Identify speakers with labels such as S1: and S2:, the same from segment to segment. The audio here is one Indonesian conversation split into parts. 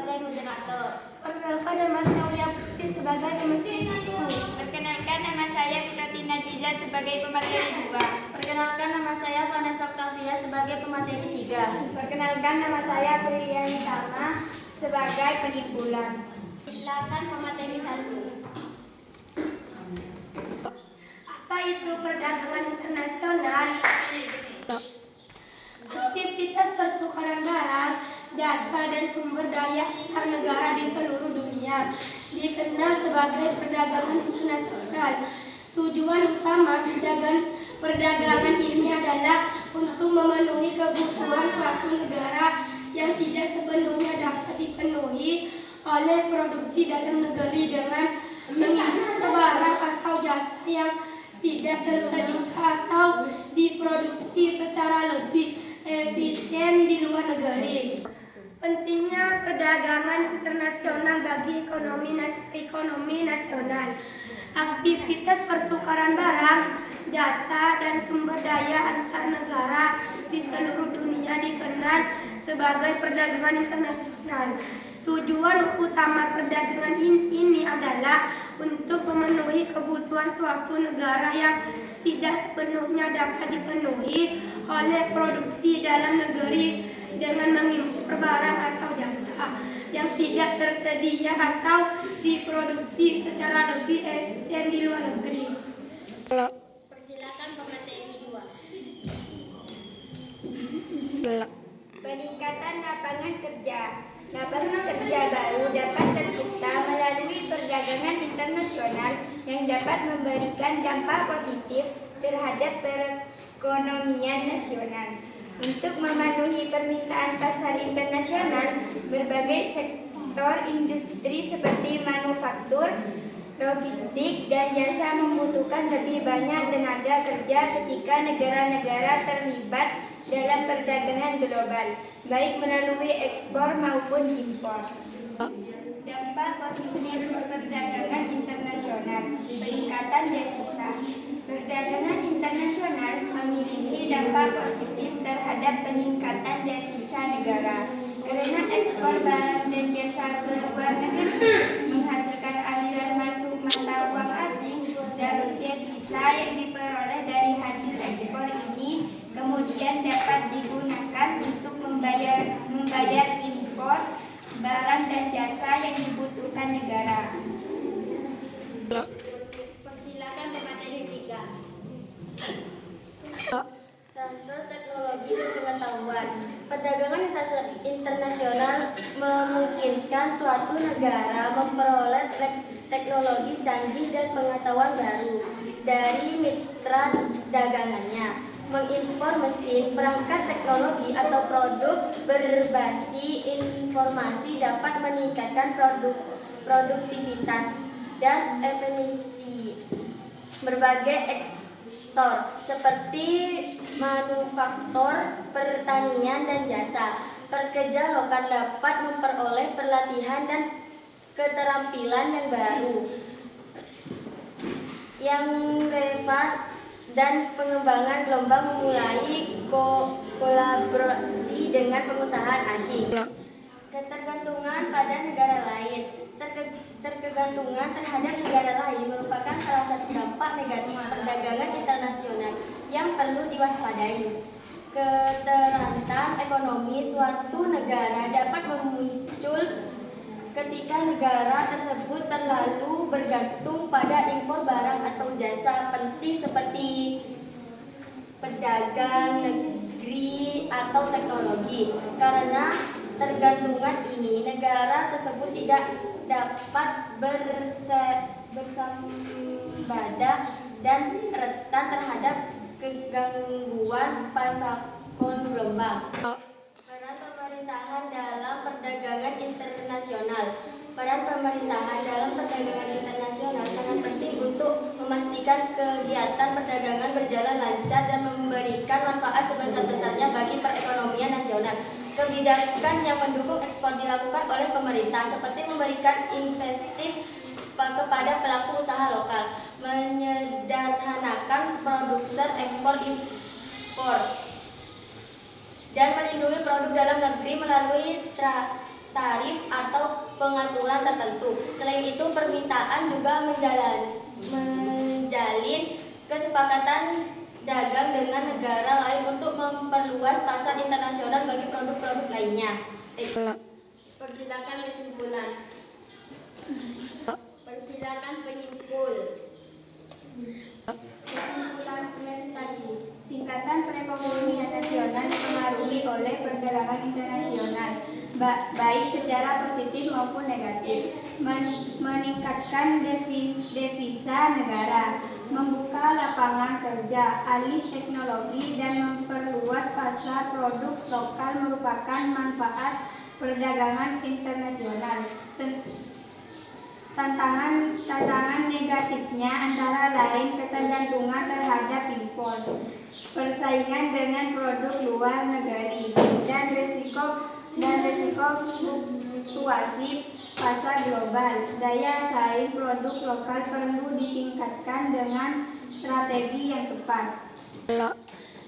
S1: sebagai moderator.
S2: Perkenalkan, nama saya Aulia Putri sebagai pemateri 1.
S1: Perkenalkan, nama saya Fitratina Jiza sebagai pemateri 2.
S3: Perkenalkan, nama saya Vanessa Octavia sebagai pemateri 3.
S1: Perkenalkan, nama saya Priyani Salma sebagai penimbulan. Silakan pemateri 1.
S2: Apa itu perdagangan internasional? Aktivitas pertukaran barang, jasa, dan sumber daya antar negara di seluruh dunia dikenal sebagai perdagangan internasional. Tujuan utama perdagangan ini adalah untuk memenuhi kebutuhan suatu negara yang tidak sepenuhnya dapat dipenuhi oleh produksi dalam negeri dengan mengimpor barang atau jasa yang tidak tersedia atau diproduksi secara lebih efisien di luar negeri. Pentingnya perdagangan internasional bagi ekonomi nasional. Aktivitas pertukaran barang, jasa, dan sumber daya antar negara di seluruh dunia dikenal sebagai perdagangan internasional. Tujuan utama perdagangan ini adalah untuk memenuhi kebutuhan suatu negara yang tidak sepenuhnya dapat dipenuhi oleh produksi dalam negeri dengan mengimpor barang atau jasa yang tidak tersedia atau diproduksi secara lebih efisien di luar negeri.
S1: Persilakan pemateri 2.
S4: Peningkatan lapangan kerja. Lapangan kerja baru dapat tercipta melalui perdagangan internasional yang dapat memberikan dampak positif terhadap perekonomian nasional. Untuk memenuhi permintaan pasar internasional, berbagai sektor industri seperti manufaktur, logistik, dan jasa membutuhkan lebih banyak tenaga kerja ketika negara-negara terlibat dalam perdagangan global, baik melalui ekspor maupun impor. Dampak positif perdagangan internasional, peningkatan devisa. Perdagangan internasional memiliki dampak positif terhadap peningkatan devisa negara, karena ekspor barang dan jasa ke luar negeri menghasilkan aliran masuk mata uang asing, dan devisa yang diperoleh dari hasil ekspor ini kemudian dapat digunakan untuk membayar impor barang dan jasa yang dibutuhkan negara.
S1: Persilakan pemateri 3.
S3: Transfer teknologi dan pengetahuan. Perdagangan internasional memungkinkan suatu negara memperoleh teknologi canggih dan pengetahuan baru dari mitra dagangannya. Mengimpor mesin, perangkat teknologi, atau produk berbasis informasi dapat meningkatkan produktivitas dan efisiensi berbagai sektor seperti manufaktur, pertanian, dan jasa. Pekerja lokal dapat memperoleh pelatihan dan keterampilan yang baru yang relevan, dan pengembangan gelombang memulai kolaborasi dengan pengusaha asing. Ketergantungan pada negara lain. Tergantungan terhadap negara lain merupakan salah satu dampak negatif perdagangan internasional yang perlu diwaspadai. Ketergantungan ekonomi suatu negara dapat muncul ketika negara tersebut terlalu bergantung pada impor barang atau jasa penting seperti pedagang negeri atau teknologi. Karena tergantungan ini, negara tersebut tidak dapat bersembada dan rentan terhadap kegangguan pasar global. Peran pemerintahan dalam perdagangan internasional. Peran pemerintahan dalam perdagangan internasional sangat penting untuk memastikan kegiatan perdagangan berjalan lancar dan memberikan manfaat sebesar-besarnya bagi perekonomian nasional. Kebijakan yang mendukung ekspor dilakukan oleh pemerintah, seperti memberikan insentif kepada pelaku usaha lokal, menyederhanakan produser ekspor impor, dan melindungi produk dalam negeri melalui tarif atau pengaturan tertentu. Selain itu, permintaan juga menjalin kesepakatan dagang dengan negara lain untuk memperluas pasar internasional bagi produk-produk lainnya.
S1: Persilakan kesimpulan. Persilakan penyimpul. Kesimpulan presentasi. Singkatan perekonomian nasional dipengaruhi oleh perdagangan internasional, baik secara positif maupun negatif, meningkatkan devisa negara, membuka lapangan kerja, alih teknologi, dan memperluas pasar produk lokal merupakan manfaat perdagangan internasional. Tantangan negatifnya antara lain ketergantungan terhadap impor, persaingan dengan produk luar negeri, dan risiko fluktuasi pasar global. Daya saing produk lokal perlu ditingkatkan dengan strategi yang tepat.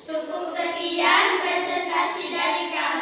S1: Cukup sekian presentasi dari kami.